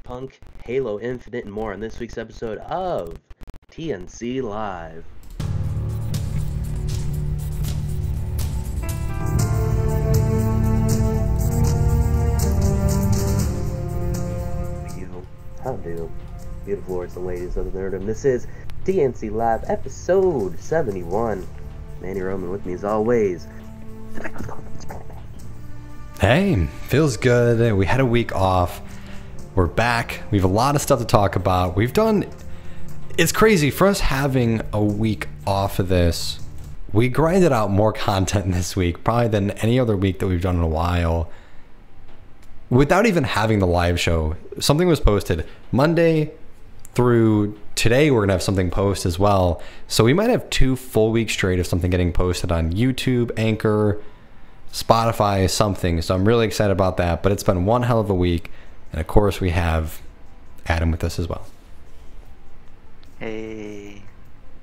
Cyberpunk, Halo Infinite, and more on this week's episode of TNC Live. How do beautiful lords and ladies of the nerdom. This is TNC Live, episode 71. Manny Roman with me as always. Hey, feels good. We had a week off. We're back. We have a lot of stuff to talk about. It's crazy for us having a week off of this. We grinded out more content this week, probably than any other week that we've done in a while. Without even having the live show, something was posted Monday through today. We're gonna have something post as well. So we might have 2 full weeks straight of something getting posted on YouTube, Anchor, Spotify, something. So I'm really excited about that, but it's been one hell of a week. And of course we have Adam with us as well. Hey,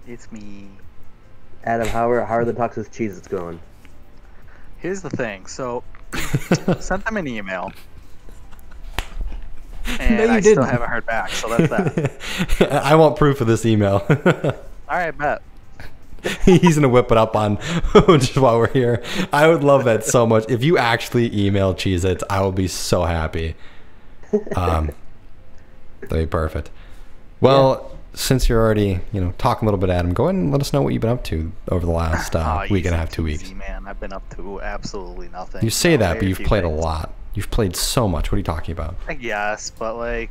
it's me. Adam, how are the talks with Cheez-Its going? Here's the thing. So, sent them an email. And No, you I didn't. still haven't heard back, so that's that. I want proof of this email. Alright, bet. He's gonna whip it up on just while we're here. I would love that so much. If you actually email Cheez-Its, I will be so happy. That'd be perfect. Well, since you're already, talking a little bit, Adam, go ahead and let us know what you've been up to over the last week and a half, 2 weeks. Easy, man. I've been up to absolutely nothing. You say that, but Very you've few played a things. lot. You've played so much. What are you talking about? I guess, but alright,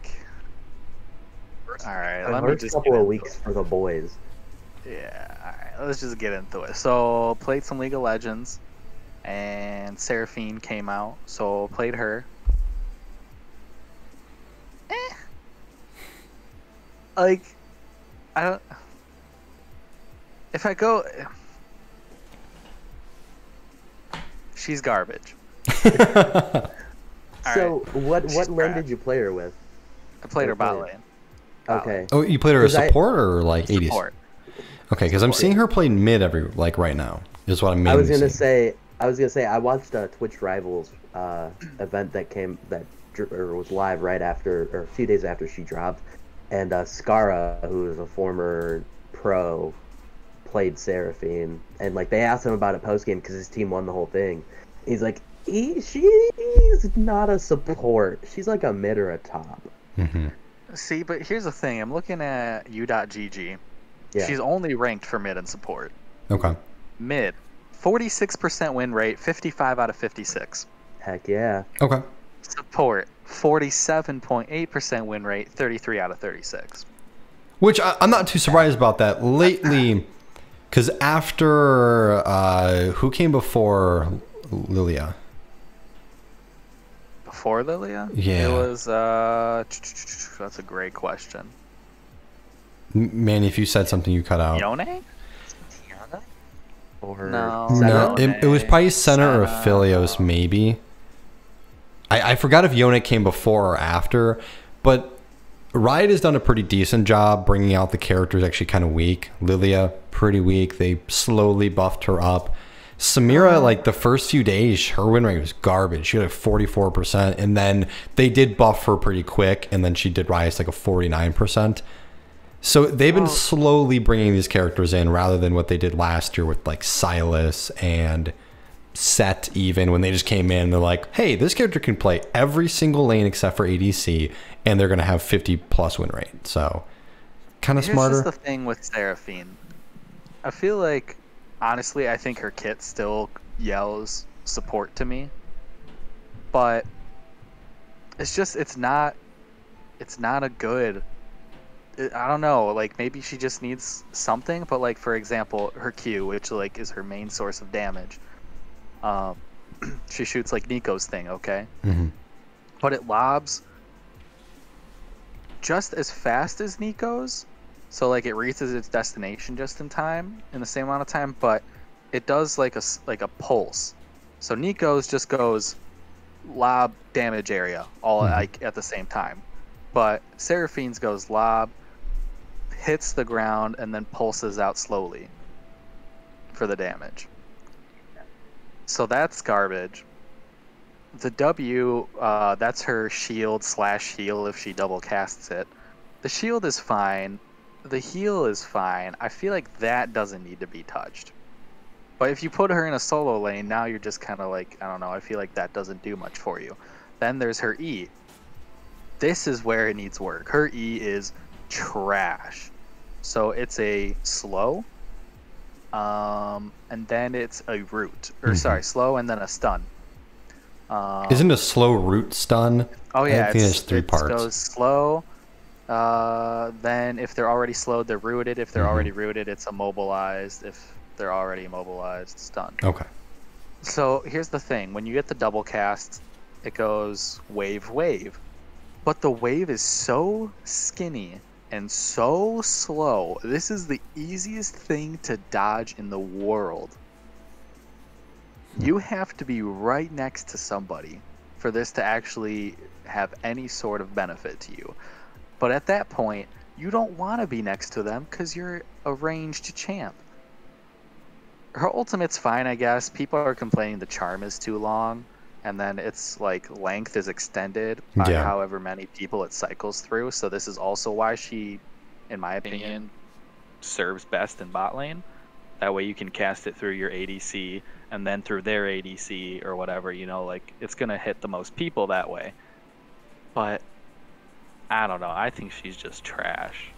let me First just couple get of into weeks it. for the boys. Yeah, alright, let's just get into it. So, played some League of Legends, and Seraphine came out, so played her. I don't. If I go. She's garbage. So, what She's lane crap. did you play her with? I played her bot Okay. lane. Okay. Oh, you played her as 'Cause I- support or like 80s? Support. Okay, because I'm Support. seeing her play mid right now. Is what I'm mainly I was gonna seeing. say I watched a Twitch Rivals event that was live right after, or a few days after she dropped, and Skara, who is a former pro, played Seraphine, and they asked him about it post game because his team won the whole thing. He's like, she's not a support. She's like a mid or a top. Mm-hmm. See, but here's the thing. I'm looking at u.gg. Yeah. She's only ranked for mid and support. Okay. Mid, 46% win rate, 55 out of 56. Heck yeah. Okay. Support, 47.8% win rate, 33 out of 36. Which I'm not too surprised about that lately, because after who came before Lilia? Before Lilia? Yeah. It was, that's a great question. Manny, if you said something, you cut out. Yone? Or No. No, it was probably Center or Senna. Philios, maybe. I forgot if Yone came before or after, but Riot has done a pretty decent job bringing out the characters actually kind of weak. Lilia, pretty weak. They slowly buffed her up. Samira, the first few days, her win rate was garbage. She had 44%, and then they did buff her pretty quick, and then she did rise to a 49%. So they've been slowly bringing these characters in rather than what they did last year with Silas and Set, even when they just came in and they're like, hey, this character can play every single lane except for ADC, and they're going to have 50+ win rate. So kind of smarter. Here's just the thing with Seraphine. I feel like, honestly, I think her kit still yells support to me. But it's not a good... I don't know, maybe she just needs something, but for example, her Q, which is her main source of damage, she shoots Nico's thing, okay? Mm-hmm. But it lobs just as fast as Nico's, so it reaches its destination just in time, in the same amount of time, but it does a pulse. So Nico's just goes lob damage area all at the same time. But Seraphine's goes lob, hits the ground, and then pulses out slowly for the damage. So that's garbage. the W, that's her shield slash heal if she double casts it. The shield is fine. The heal is fine. I feel like that doesn't need to be touched. But if you put her in a solo lane, now you're just kind of like, I don't know, I feel like that doesn't do much for you. Then there's her E. This is where it needs work. Her E is trash. So it's a slow, and then it's a root. Or sorry, slow and then a stun. Isn't a slow root stun? Oh yeah, I think it's three parts. It goes slow. Then if they're already slowed, they're rooted. If they're already rooted, it's immobilized. If they're already immobilized, stunned. Okay. So here's the thing: when you get the double cast, it goes wave, wave. But the wave is so skinny and so slow. This is the easiest thing to dodge in the world. You have to be right next to somebody for this to actually have any sort of benefit to you. But at that point, you don't want to be next to them because you're a ranged champ. Her ultimate's fine, I guess. People are complaining the charm is too long, and then its like length is extended by however many people it cycles through. So this is also why she, in my opinion, serves best in bot lane. That way you can cast it through your ADC and then through their ADC or whatever, you know, like it's gonna hit the most people that way. But I don't know. I think she's just trash.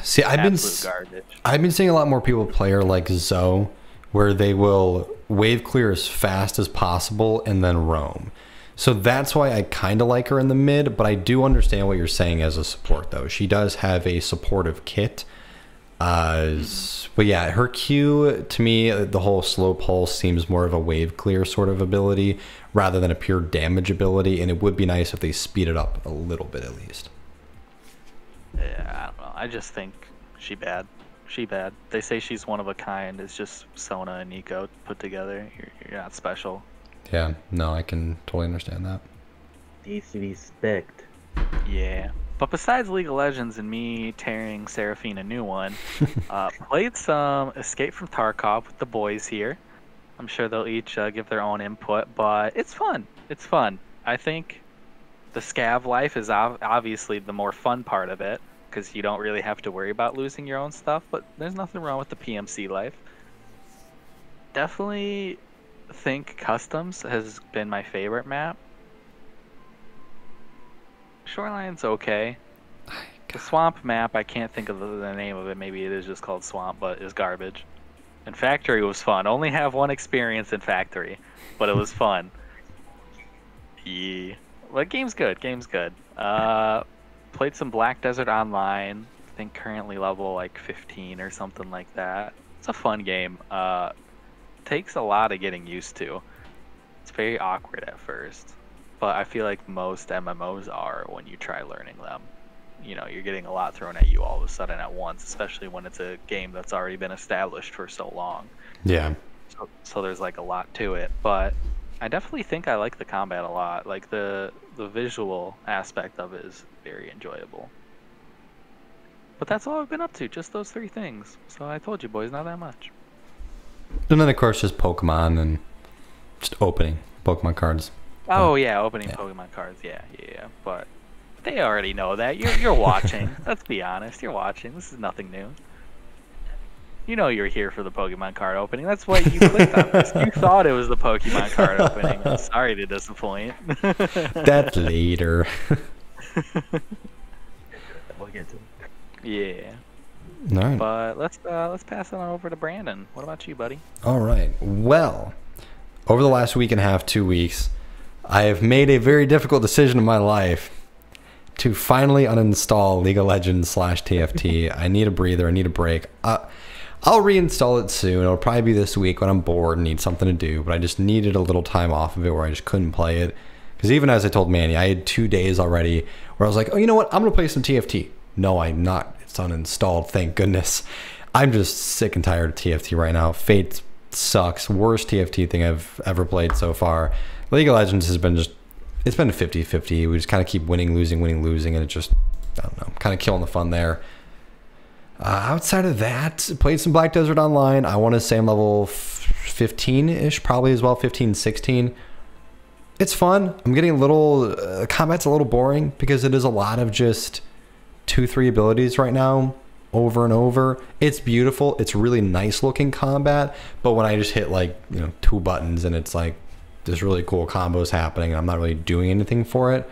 See, I've been seeing a lot more people play her like Zoe, where they will wave clear as fast as possible and then roam. So that's why I kind of like her in the mid, but I do understand what you're saying as a support, though. She does have a supportive kit. But yeah, her Q, to me, the whole slow pulse seems more of a wave clear sort of ability rather than a pure damage ability, and it would be nice if they speed it up a little bit at least. Yeah, I don't know. I just think she bad. She bad. They say she's one of a kind. It's just Sona and Nico put together. You're not special. Yeah, no, I can totally understand that. Needs to be spicked. Yeah. But besides League of Legends and me tearing Seraphine a new one, played some Escape from Tarkov with the boys here. I'm sure they'll each give their own input, but it's fun. It's fun. I think the scav life is obviously the more fun part of it, because you don't really have to worry about losing your own stuff, but there's nothing wrong with the PMC life. Definitely think Customs has been my favorite map. Shoreline's okay. The Swamp map, I can't think of the name of it. Maybe it is just called Swamp, but is garbage. And Factory was fun. Only have one experience in Factory, but it was fun. Yeah. But game's good. Game's good. Played some Black Desert Online. I think currently level like 15 or something like that. It's a fun game. Takes a lot of getting used to. It's very awkward at first, but I feel like most MMOs are when you try learning them. You know, you're getting a lot thrown at you all of a sudden at once, especially when it's a game that's already been established for so long. Yeah. So there's like a lot to it, but I definitely think I like the combat a lot. Like the visual aspect of it is very enjoyable. But that's all I've been up to, just those three things. So I told you boys, not that much. And then of course just Pokemon and just opening Pokemon cards. Oh yeah, opening Pokemon cards. Yeah. But they already know that. You're watching. Let's be honest. You're watching. This is nothing new. You know you're here for the Pokemon card opening. That's why you clicked on this. You thought it was the Pokemon card opening. I'm sorry to disappoint. That's later. We'll get to it. Yeah. All right. But let's pass it on over to Brandon. What about you, buddy? All right. Well, over the last week and a half, 2 weeks, I have made a very difficult decision in my life to finally uninstall League of Legends /TFT. I need a breather. I need a break. I'll reinstall it soon. It'll probably be this week when I'm bored and need something to do, but I just needed a little time off of it where I just couldn't play it. Because even as I told Manny, I had 2 days already where I was like, oh, you know what? I'm going to play some TFT. No, I'm not. It's uninstalled, thank goodness. I'm just sick and tired of TFT right now. Fate sucks. Worst TFT thing I've ever played so far. League of Legends has been just, it's been a 50-50. We just kind of keep winning, losing, and it just, I don't know, kind of killing the fun there. Outside of that, played some Black Desert Online. I want to say I'm level 15-ish, probably as well, 15, 16. It's fun. I'm getting a little combat's a little boring because it is a lot of just 2-3 abilities right now over and over. It's beautiful. It's really nice looking combat, but when I just hit like, 2 buttons and it's like there's really cool combos happening and I'm not really doing anything for it.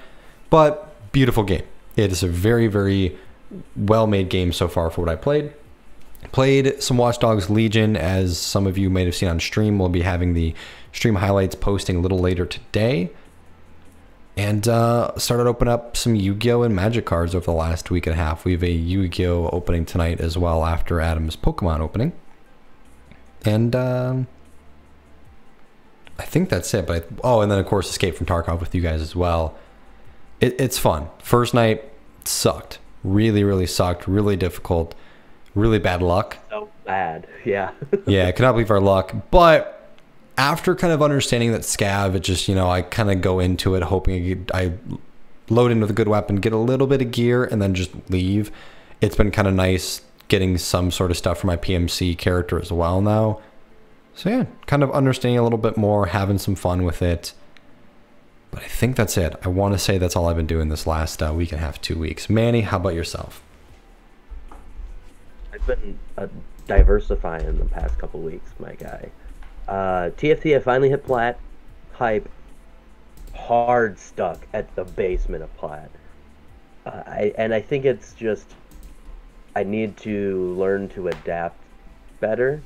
But beautiful game. It is a very, very well made game so far for what I played. Played some Watch Dogs Legion, as some of you may have seen on stream. We'll be having the stream highlights posting a little later today. And started opening up some Yu-Gi-Oh! And Magic cards over the last week and a half. We have a Yu-Gi-Oh! Opening tonight as well after Adam's Pokemon opening. And I think that's it. But and then of course Escape from Tarkov with you guys as well. It's fun. First night sucked. Really, really sucked. Really difficult. Really bad luck. So bad, yeah. Yeah, I cannot believe our luck. But after kind of understanding that scav, it just, I kind of go into it hoping I load in with a good weapon, get a little bit of gear, and then just leave. It's been kind of nice getting some sort of stuff for my PMC character as well now. So yeah, kind of understanding a little bit more, having some fun with it. But I think that's it. I want to say that's all I've been doing this last week and a half, 2 weeks. Manny, how about yourself? I've been diversifying the past couple weeks, my guy. TFT, I finally hit plat. Hype. Hard stuck at the basement of plat. I think it's just I need to learn to adapt better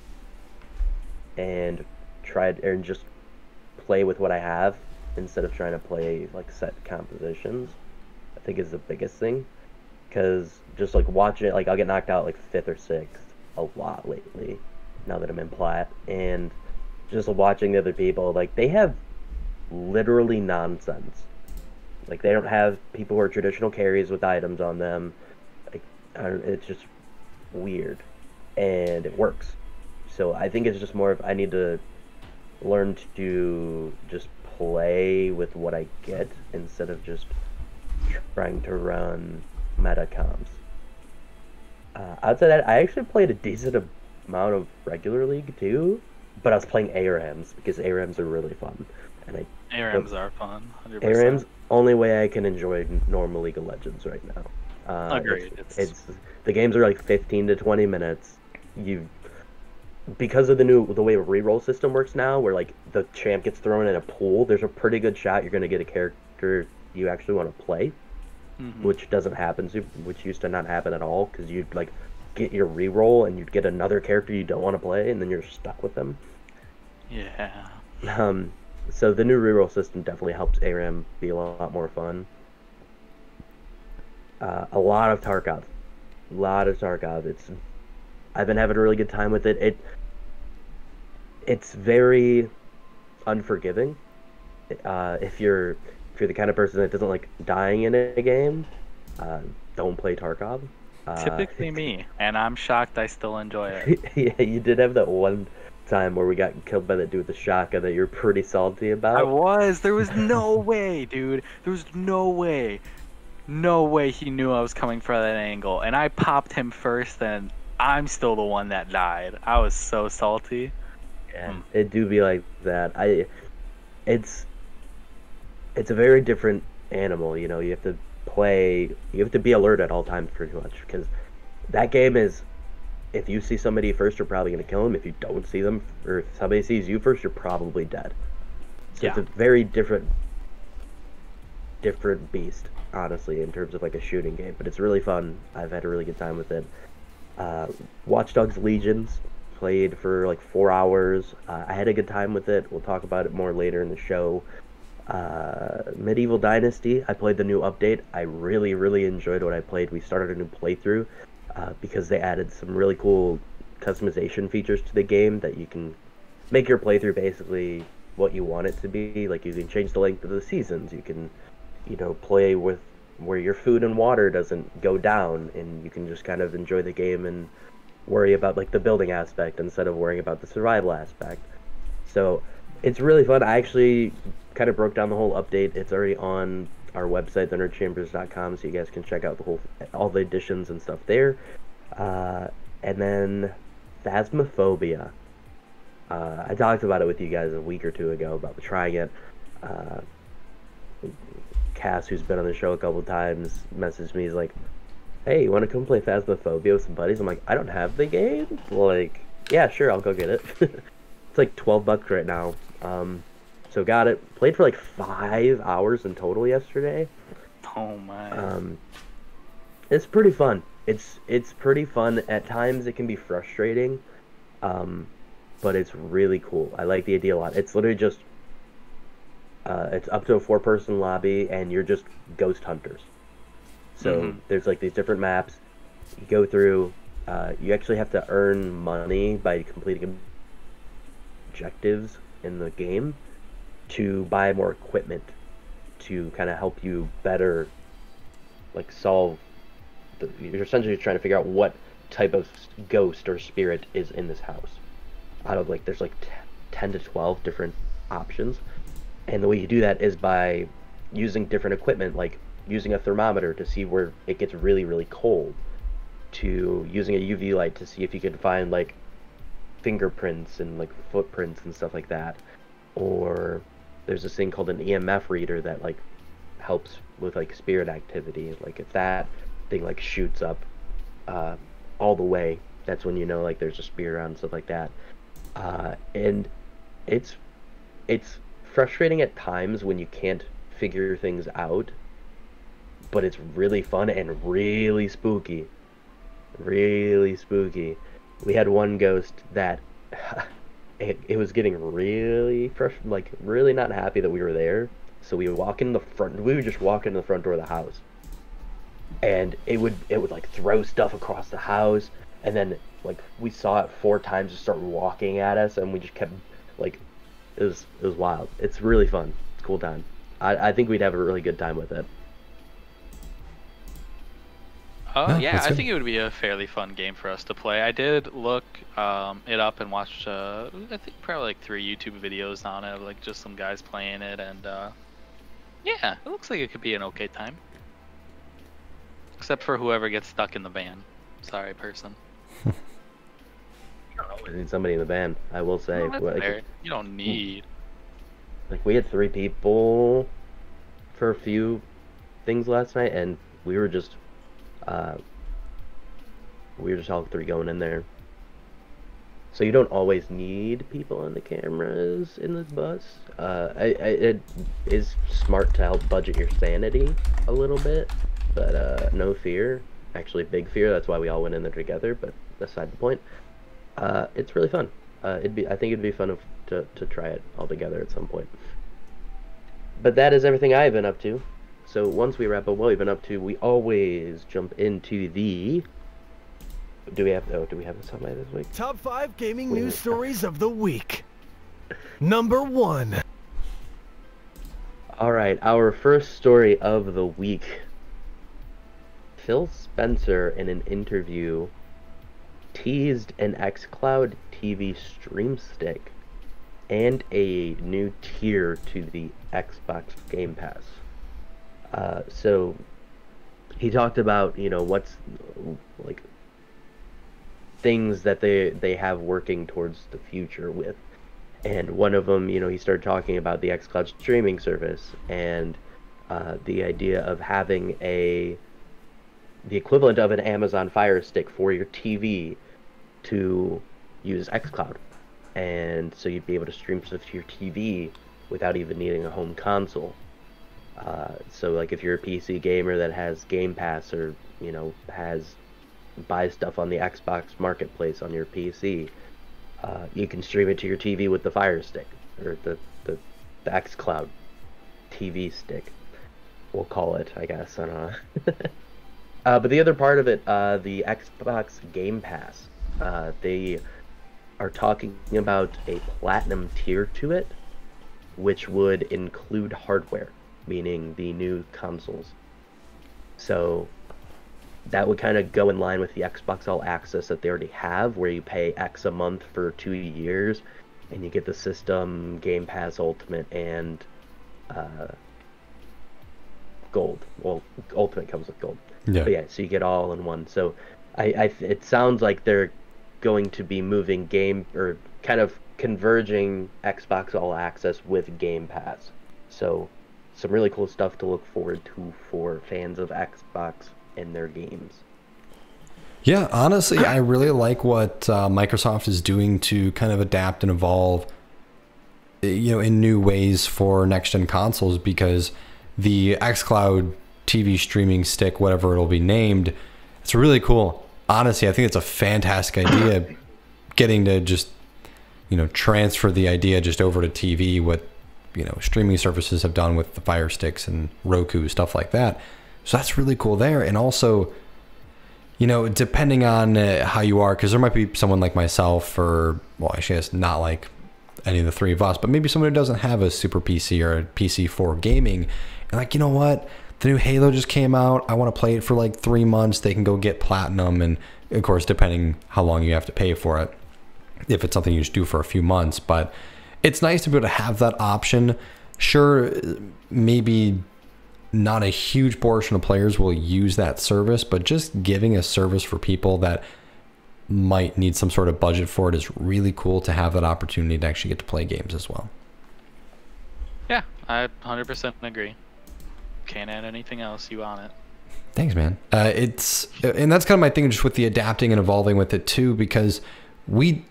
and just play with what I have instead of trying to play like set compositions. I think is the biggest thing. Because just like watching it, like I'll get knocked out like 5th or 6th a lot lately now that I'm in plat, and just watching the other people, like they have literally nonsense. Like they don't have people who are traditional carries with items on them. Like it's just weird, and it works. So I think it's just more of I need to learn to just play with what I get instead of just trying to run meta comps. Outside that, I actually played a decent amount of regular league too, but I was playing ARAMs because ARAMs are really fun, and ARAMs are fun. 100%. ARAMs only way I can enjoy normal League of Legends right now. Agreed. It's the games are like 15 to 20 minutes. Because of the way the reroll system works now, where like the champ gets thrown in a pool, there's a pretty good shot you're gonna get a character you actually want to play. Which doesn't happen, which used to not happen at all, because you'd like get your reroll and you'd get another character you don't want to play, and then you're stuck with them. Yeah. So the new reroll system definitely helps ARAM be a lot more fun. A lot of Tarkov. I've been having a really good time with it. It's very unforgiving. If you're the kind of person that doesn't like dying in a game, don't play Tarkov. Typically me, and I'm shocked I still enjoy it. Yeah, you did have that one time where we got killed by that dude with the shotgun that you're pretty salty about. There was no way, dude. There was no way. No way he knew I was coming for that angle. And I popped him first, and I'm still the one that died. I was so salty. Yeah, it do be like that. It's a very different animal, you have to be alert at all times pretty much, because that game is, if you see somebody first, you're probably going to kill them. If you don't see them, or if somebody sees you first, you're probably dead. So yeah. It's a very different beast, honestly, in terms of like a shooting game, but it's really fun. I've had a really good time with it. Watch Dogs Legions, played for like 4 hours. I had a good time with it. We'll talk about it more later in the show. Medieval Dynasty, I played the new update. I really, really enjoyed what I played. We started a new playthrough because they added some really cool customization features to the game that you can make your playthrough basically what you want it to be. Like you can change the length of the seasons. You can, play with where your food and water doesn't go down, and you can just kind of enjoy the game and worry about like the building aspect instead of worrying about the survival aspect. So it's really fun. I actually kind of broke down the whole update. It's already on our website, thenerdchambers.com, so you guys can check out all the additions and stuff there. And then Phasmophobia. I talked about it with you guys a week or two ago about trying it. Cass, who's been on the show a couple times, messaged me. He's like, "Hey, you want to come play Phasmophobia with some buddies?" I'm like, "I don't have the game." Like, yeah, sure, I'll go get it. It's like $12 right now. So got it. Played for like 5 hours in total yesterday. Oh my. It's pretty fun. It's pretty fun. At times it can be frustrating, but it's really cool. I like the idea a lot. It's literally just it's up to a 4-person lobby, and you're just ghost hunters. So there's like these different maps. You go through. You actually have to earn money by completing objectives in the game to buy more equipment to kind of help you better, like, solve. You're essentially trying to figure out what type of ghost or spirit is in this house. Out of like, there's like 10 to 12 different options, and the way you do that is by using different equipment, like using a thermometer to see where it gets really, really cold, to using a UV light to see if you can find like fingerprints and like footprints and stuff like that. Or there's this thing called an EMF reader that like helps with like spirit activity. Like if that thing like shoots up all the way, that's when you know like there's a spirit around and stuff like that. And it's frustrating at times when you can't figure things out, but it's really fun and really spooky. Really spooky. We had one ghost that it was getting really like really not happy that we were there. So we would just walk into the front door of the house, and it would like throw stuff across the house, and then like we saw it 4 times just start walking at us, and we just kept like it was wild. It's really fun. It's a cool time. I think we'd have a really good time with it. Yeah, I think it would be a fairly fun game for us to play. I did look it up and watch, I think probably like 3 YouTube videos on it, like just some guys playing it, and yeah, it looks like it could be an okay time. Except for whoever gets stuck in the van. Sorry, person. We need somebody in the band, I will say. No, that's fair. You don't need. Like, we had 3 people for a few things last night, and we were just all 3 going in there. So you don't always need people on the cameras in this bus. It is smart to help budget your sanity a little bit, but no fear. Actually, big fear. That's why we all went in there together. But aside the point, it's really fun. I think it'd be fun to try it all together at some point. But that is everything I've been up to. So once we wrap up what we've been up to, we always jump into the. Do we have this on my this week? Top 5 gaming news stories of the week. Number 1. All right, our first story of the week. Phil Spencer, in an interview, teased an xCloud TV stream stick and a new tier to the Xbox Game Pass. So he talked about, what's like things that they have working towards the future with. And one of them, he started talking about the xCloud streaming service and the idea of having the equivalent of an Amazon Fire Stick for your TV to use xCloud. And so you'd be able to stream stuff to your TV without even needing a home console. So like if you're a PC gamer that has Game Pass or, buys stuff on the Xbox Marketplace on your PC, you can stream it to your TV with the Fire Stick, or the xCloud TV stick, we'll call it, I guess. I don't know. But the other part of it, the Xbox Game Pass, they are talking about a platinum tier to it, which would include hardware, meaning the new consoles. So that would kind of go in line with the Xbox All Access that they already have, where you pay X a month for 2 years, and you get the system, Game Pass Ultimate, and Gold. Well, Ultimate comes with Gold. Yeah. But yeah, so you get all in one. So it sounds like they're going to be moving or kind of converging Xbox All Access with Game Pass. So some really cool stuff to look forward to for fans of Xbox and their games. Yeah, honestly, I really like what Microsoft is doing to kind of adapt and evolve, in new ways for next-gen consoles, because the xCloud TV streaming stick, whatever it'll be named, it's really cool. Honestly, I think it's a fantastic idea, getting to just, transfer the idea just over to TV, what, streaming services have done with the Fire Sticks and Roku, stuff like that. So that's really cool there. And also, depending on how you are, because there might be someone like myself, or, well, actually, it's not like any of the three of us, but maybe someone who doesn't have a Super PC or a PC for gaming, and like, you know what? The new Halo just came out. I want to play it for like 3 months. They can go get platinum, and of course, depending how long you have to pay for it, if it's something you just do for a few months. But it's nice to be able to have that option. Sure, maybe not a huge portion of players will use that service, but just giving a service for people that might need some sort of budget for it is really cool, to have that opportunity to actually get to play games as well. Yeah, I 100% agree. Can't add anything else. You on it. Thanks, man. And that's kind of my thing, just with the adapting and evolving with it too, because we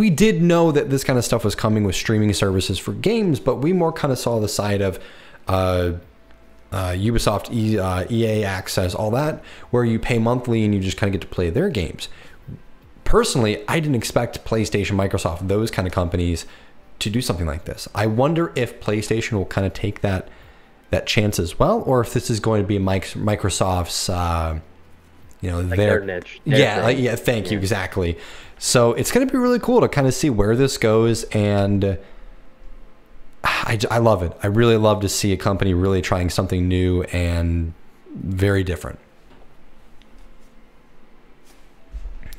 did know that this kind of stuff was coming with streaming services for games, but we more kind of saw the side of Ubisoft, EA Access, all that, where you pay monthly and you just kind of get to play their games. Personally, I didn't expect PlayStation, Microsoft, those kind of companies to do something like this. I wonder if PlayStation will kind of take that chance as well, or if this is going to be Microsoft's, Like their niche. Thank you, exactly. So it's going to be really cool to kind of see where this goes, and I love it. I really love to see a company really trying something new and very different.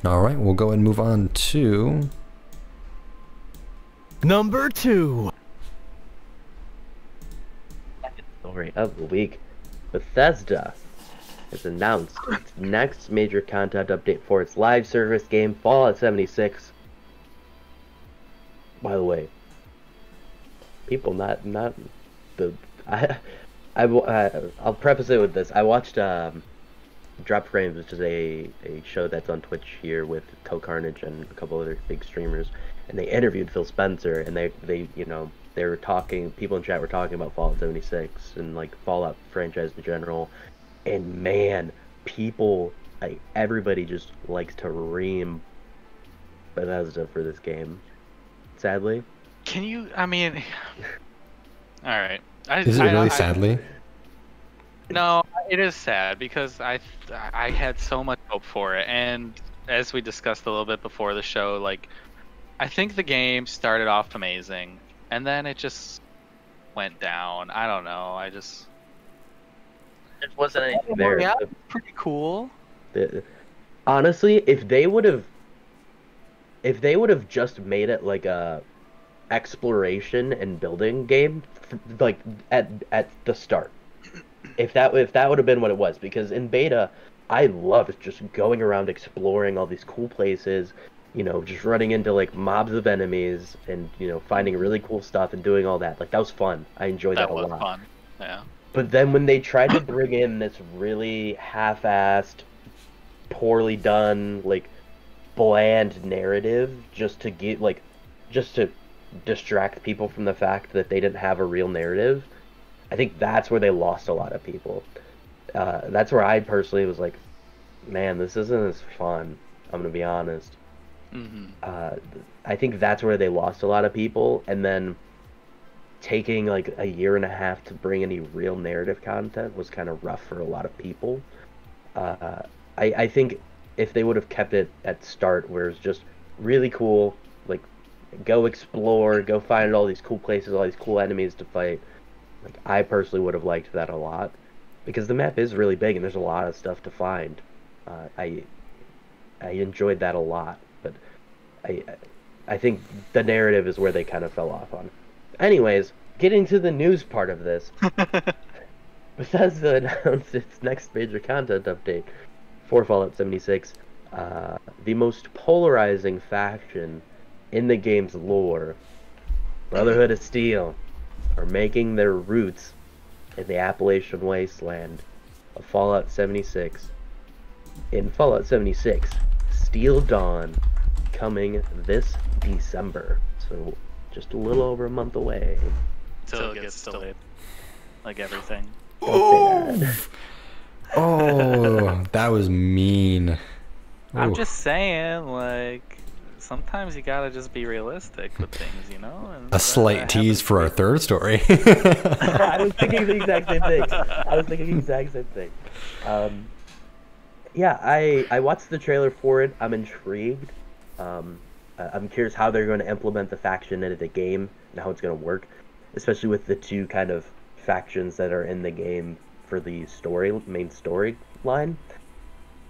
All right, we'll go ahead and move on to Number 2. Story of the week. Bethesda has announced its next major content update for its live service game, Fallout 76. By the way, people not the I'll preface it with this. I watched Drop Frames, which is a show that's on Twitch here with Carnage and a couple other big streamers, and they interviewed Phil Spencer, and they were talking, people in chat were talking about Fallout 76 and like Fallout franchise in general, and man, everybody just likes to ream Bethesda for this game, sadly. Can you? I mean, all right. Is it really sadly? No, it is sad, because I had so much hope for it, and as we discussed a little bit before the show, like, I think the game started off amazing, and then it just went down. I don't know. It wasn't anything there. Yeah, pretty cool. Honestly, if they would have just made it like a exploration and building game, like at the start, if that would have been what it was, because in beta, I loved just going around exploring all these cool places, just running into like mobs of enemies and finding really cool stuff and doing all that. Like, that was fun. I enjoyed that a lot. That was fun. Yeah. But then when they tried to bring in this really half-assed, poorly done, like, bland narrative just to distract people from the fact that they didn't have a real narrative, I think that's where they lost a lot of people. That's where I personally was like, man, this isn't as fun. I'm gonna be honest. Mm-hmm. I think that's where they lost a lot of people, and then taking like a year and a half to bring any real narrative content was kind of rough for a lot of people. I think if they would have kept it at start, where it's just really cool, like, go explore, go find all these cool places, all these cool enemies to fight, like, I personally would have liked that a lot, because the map is really big and there's a lot of stuff to find. I enjoyed that a lot, but I think the narrative is where they kind of fell off on. Anyways, getting to the news part of this, Bethesda announced its next major content update for Fallout 76. The most polarizing faction in the game's lore, Brotherhood of Steel, are making their roots in the Appalachian wasteland of Fallout 76. In Fallout 76, Steel Dawn, coming this December. So just a little over a month away. Till it gets delayed. Like everything. Don't say that. Oh, that was mean. I'm Ooh. just saying, like, sometimes you gotta just be realistic with things, you know? And A slight that tease happens for our third story. I was thinking the exact same thing. Yeah, I watched the trailer for it. I'm intrigued. I'm curious how they're going to implement the faction into the game and how it's going to work, especially with the two kind of factions that are in the game for the main storyline.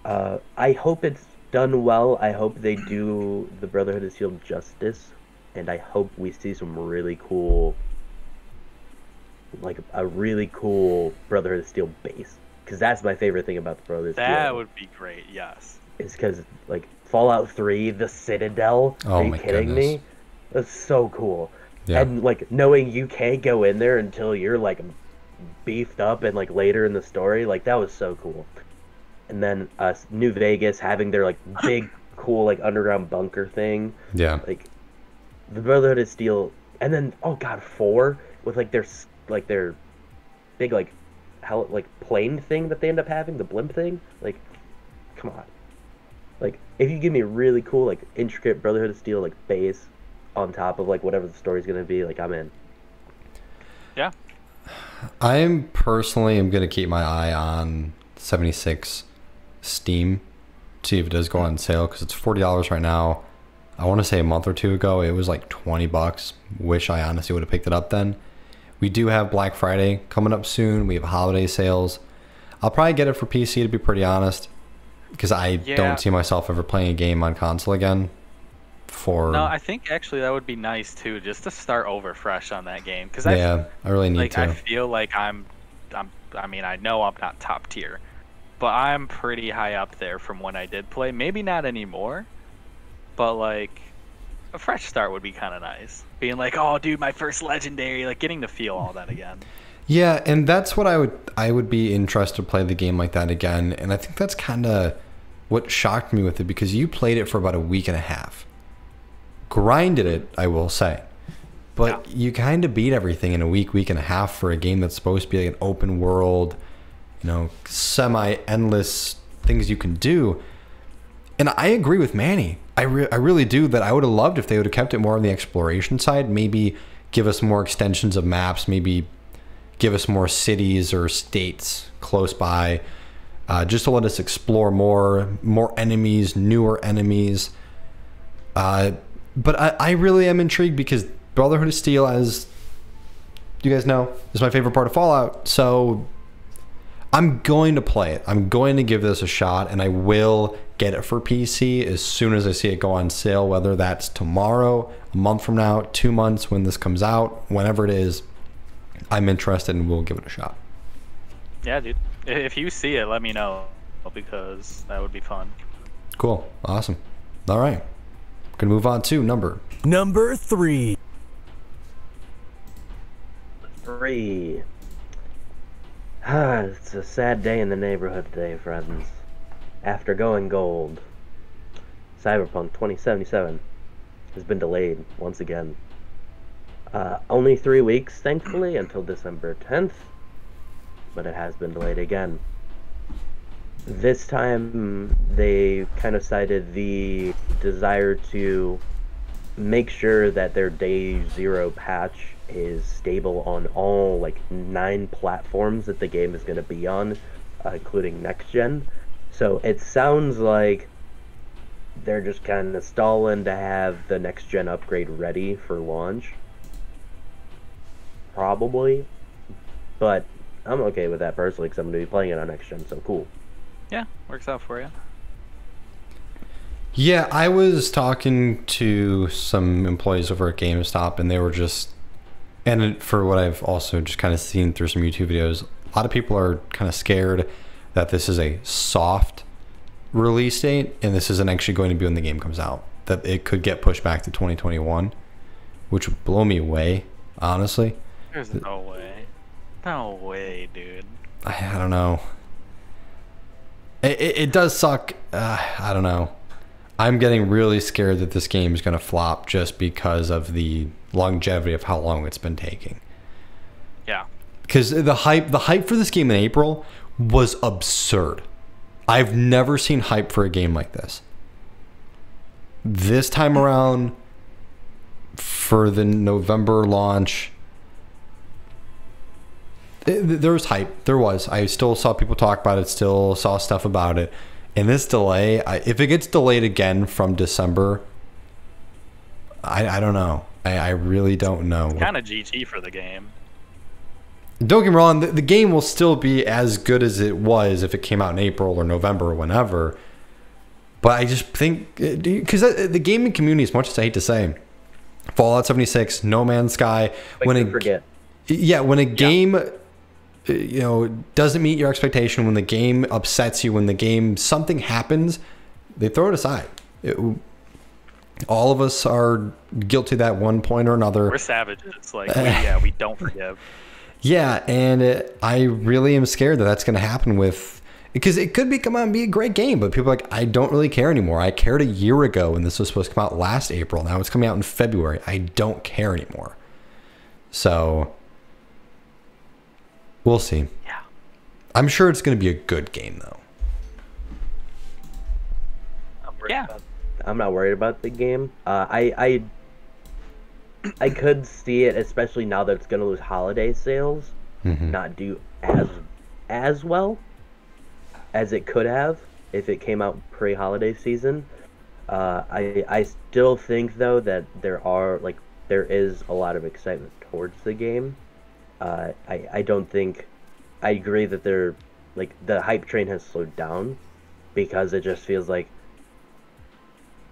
I hope it's done well. I hope they do the Brotherhood of Steel justice, and I hope we see some really cool, like a really cool Brotherhood of Steel base. Because that's my favorite thing about the Brotherhood of Steel. That would be great, yes. Is because, like, Fallout 3, the Citadel, are you kidding me? That's so cool. Yeah. And, like, knowing you can't go in there until you're, like, beefed up and, like, later in the story, like, that was so cool. And then New Vegas having their, like, big, cool, like, underground bunker thing. Yeah. Like, the Brotherhood of Steel, and then, oh god, 4, with, like, their big, like, plane thing that they end up having, the blimp thing. Like, come on. Like, if you give me a really cool, like, intricate Brotherhood of Steel, like, base on top of, like, whatever the story's gonna be, like, I'm in. Yeah. I am going to keep my eye on 76 Steam, see if it does go on sale, because it's $40 right now. I want to say a month or two ago it was like $20. Wish I honestly would have picked it up then. We do have Black Friday coming up soon. We have holiday sales. I'll probably get it for PC, to be pretty honest, because I don't see myself ever playing a game on console again. No, I think actually that would be nice too, just to start over fresh on that game. Because I really need to. I feel like I mean, I know I'm not top tier, but I'm pretty high up there from when I did play. Maybe not anymore, but like a fresh start would be kind of nice. Being like, oh, dude, my first legendary, like getting to feel all that again. Yeah, and that's what I would be interested to play the game like that again. And I think that's kind of what shocked me with it, because you played it for about a week and a half. Grinded it, I will say. But you kind of beat everything in a week and a half for a game that's supposed to be like an open world, you know, semi-endless things you can do. And I agree with Manny. I really do, that I would have loved if they would have kept it more on the exploration side. Maybe give us more extensions of maps. Maybe give us more cities or states close by. Just to let us explore more enemies, newer enemies. But I really am intrigued, because Brotherhood of Steel, as you guys know, is my favorite part of Fallout. So I'm going to play it. I'm going to give this a shot, and I will get it for PC as soon as I see it go on sale, whether that's tomorrow, a month from now, 2 months when this comes out, whenever it is. I'm interested, and we'll give it a shot. Yeah, dude. If you see it, let me know, because that would be fun. Cool. Awesome. All right. Gonna move on to number 3. 3. It's a sad day in the neighborhood today, friends. After going gold, CyberPunk 2077 has been delayed once again. Only 3 weeks, thankfully, until December 10th, but it has been delayed again. This time, they kind of cited the desire to make sure that their Day Zero patch is stable on all, like, 9 platforms that the game is going to be on, including next gen. So it sounds like they're just kind of stalling to have the next gen upgrade ready for launch. Probably. But I'm okay with that personally, because I'm going to be playing it on next gen, so cool. Yeah, works out for you. Yeah, I was talking to some employees over at GameStop, and they were just, and for what I've also just kind of seen through some YouTube videos, a lot of people are kind of scared that this is a soft release date, and this isn't actually going to be when the game comes out. That it could get pushed back to 2021, which would blow me away, honestly. There's no way. No way, dude. I don't know. It does suck. I don't know. I'm getting really scared that this game is going to flop just because of the longevity of how long it's been taking. Yeah. Because the hype for this game in April was absurd. I've never seen hype for a game like this. This time around, for the November launch, there was hype. There was. I still saw people talk about it, still saw stuff about it. And this delay, if it gets delayed again from December, I don't know. I really don't know. Kind of GG for the game. Don't get me wrong, the game will still be as good as it was if it came out in April or November or whenever. But I just think, because the gaming community, as much as I hate to say, Fallout 76, No Man's Sky, when a game doesn't meet your expectation, when the game upsets you, when the game something happens, they throw it aside. All of us are guilty at one point or another. We're savages. Like we don't forgive. Yeah, and I really am scared that that's going to happen with, because it could come out and be a great game, but people are like, I don't really care anymore. I cared a year ago when this was supposed to come out last April. Now it's coming out in February. I don't care anymore. So we'll see. Yeah. I'm sure it's going to be a good game, though. I'm not worried about the game. I could see it, especially now that it's going to lose holiday sales, not do as well as it could have if it came out pre-holiday season. I still think, though, that there is a lot of excitement towards the game. I don't think, I agree that the hype train has slowed down, because it just feels like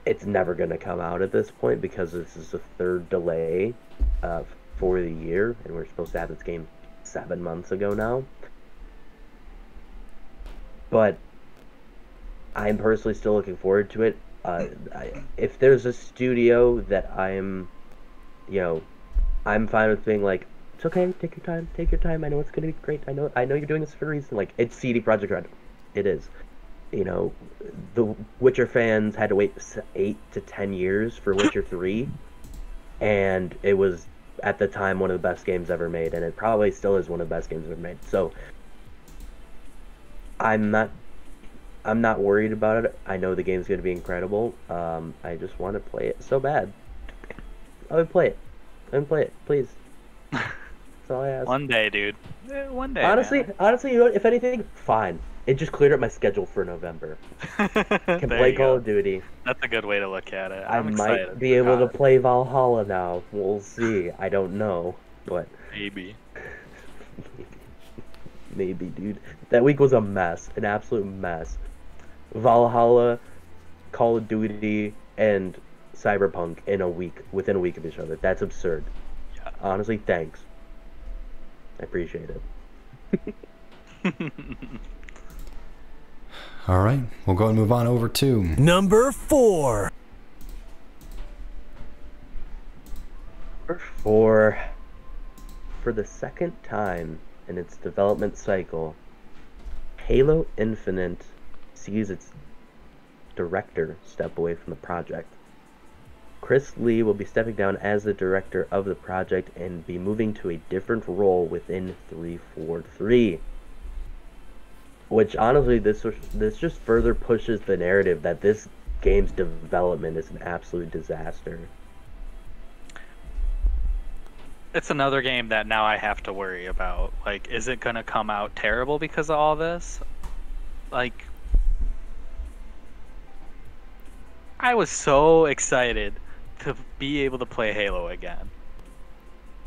it's never going to come out at this point, because this is the third delay for the year, and we're supposed to have this game 7 months ago now. But I'm personally still looking forward to it. If there's a studio that I'm fine with being like, it's okay, take your time. I know it's gonna be great. I know you're doing this for a reason. Like, it's CD Projekt Red. It is. The Witcher fans had to wait 8 to 10 years for Witcher 3, and it was at the time one of the best games ever made, and it probably still is one of the best games ever made. So I'm not worried about it. I know the game's going to be incredible. I just want to play it so bad. I would play it, please. That's all I ask. One day, dude. One day. Honestly, if anything, fine. It just cleared up my schedule for November. Can play Call of Duty. That's a good way to look at it. I might be able to play Valhalla now. We'll see. I don't know. What? Maybe. Maybe, dude. That week was a mess. An absolute mess. Valhalla, Call of Duty, and CyberPunk within a week of each other. That's absurd. Yeah. Honestly, thanks. I appreciate it. All right, we'll go and move on over to number 4. Number 4, for the second time in its development cycle, Halo Infinite sees its director step away from the project. Chris Lee will be stepping down as the director of the project and be moving to a different role within 343. Which, honestly, this just further pushes the narrative that this game's development is an absolute disaster. It's another game that now I have to worry about. Like, is it gonna come out terrible because of all this? Like, I was so excited to be able to play Halo again,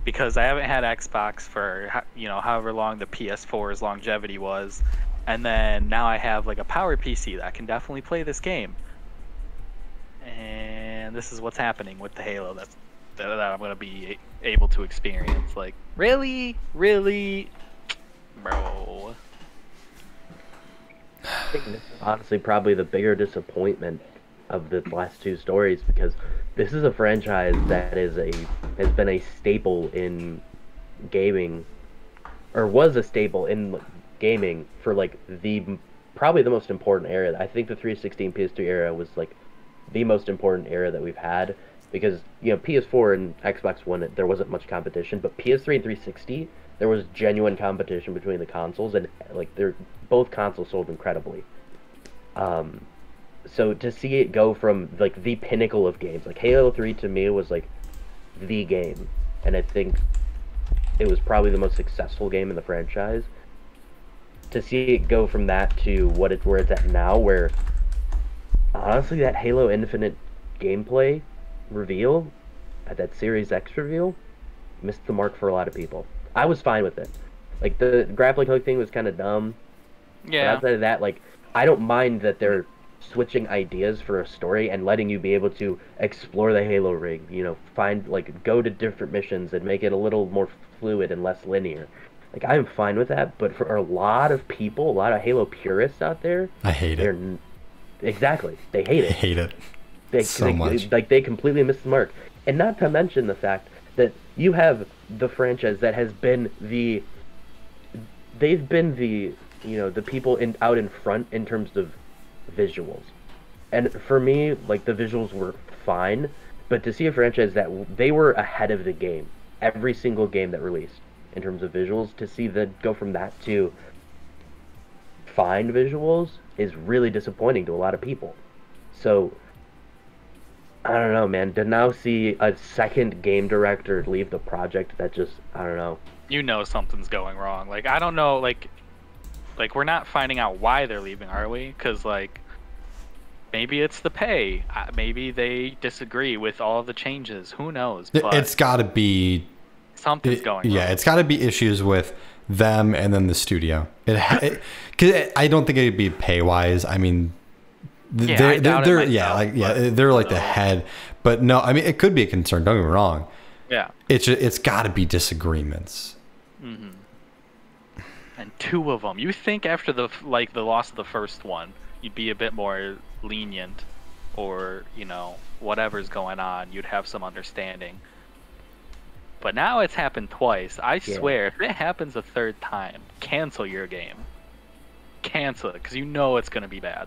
because I haven't had Xbox for however long the PS4's longevity was. And then now I have like a power PC that can definitely play this game. And this is what's happening with the Halo that I'm going to be able to experience. Like, really? Bro. I think this is honestly probably the bigger disappointment of the last two stories, because this is a franchise that has been a staple in gaming or was a staple in gaming for like probably the most important era. I think the 360 and PS3 era was like the most important era that we've had, because PS4 and Xbox One, there wasn't much competition, but PS3 and 360, there was genuine competition between the consoles, and like both consoles sold incredibly. So to see it go from like the pinnacle of games, like Halo 3 to me was like the game, and I think it was probably the most successful game in the franchise. To see it go from that to where it's at now, where honestly that Halo Infinite gameplay reveal at that Series X reveal missed the mark for a lot of people. I was fine with it. Like the grappling hook thing was kind of dumb. Yeah. But outside of that, like I don't mind that they're switching ideas for a story and letting you be able to explore the Halo rig, find go to different missions and make it a little more fluid and less linear. Like I'm fine with that, but for a lot of people, a lot of Halo purists out there, I hate it. Exactly, they hate it. I hate it so much. They completely miss the mark, and not to mention the fact that you have the franchise that has been the people out in front in terms of visuals. And for me, like the visuals were fine, but to see a franchise that they were ahead of the game every single game that released in terms of visuals, to see that go from that to fine visuals is really disappointing to a lot of people. So I don't know, man. To now see a second game director leave the project, that just, I don't know. Something's going wrong. Like, I don't know, like we're not finding out why they're leaving, are we? Because, like, maybe it's the pay. Maybe they disagree with all of the changes. Who knows? But it's got to be... something's going wrong. Yeah, it's got to be issues with them and then the studio. Because I don't think it'd be pay-wise. I mean... they're like the head, but no, I mean it could be a concern. Don't get me wrong. Yeah, it's got to be disagreements. Mm-hmm. And two of them. You think after the loss of the first one, you'd be a bit more lenient, or whatever's going on, you'd have some understanding. But now it's happened twice. I swear, if it happens a third time, cancel your game. Cancel it, because it's going to be bad.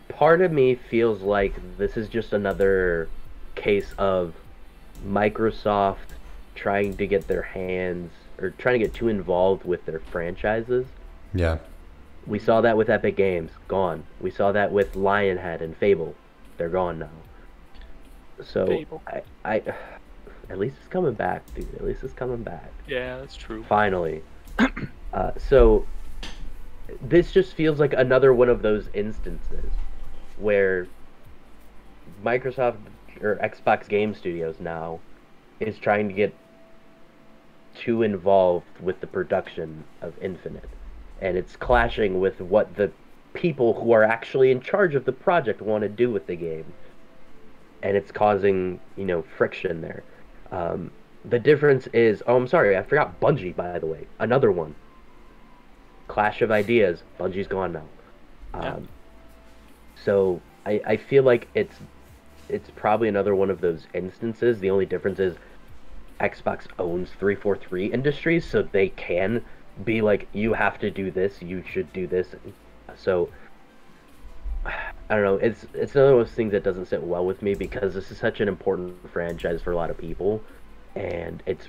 Part of me feels like this is just another case of Microsoft trying to get their hands, or trying to get too involved with their franchises. Yeah. We saw that with Epic Games, gone. We saw that with Lionhead and Fable. They're gone now. So, Fable. I at least it's coming back, dude. At least it's coming back. Yeah, that's true. Finally. So... this just feels like another one of those instances where Microsoft or Xbox Game Studios now is trying to get too involved with the production of Infinite. And it's clashing with what the people who are actually in charge of the project want to do with the game. And it's causing, friction there. The difference is... oh, I'm sorry, I forgot Bungie, by the way. Another one. Clash of ideas. Bungie's gone now. So I feel like it's probably another one of those instances. The only difference is Xbox owns 343 Industries, so they can be like, you have to do this, you should do this. So I don't know. It's another one of those things that doesn't sit well with me, because this is such an important franchise for a lot of people, and it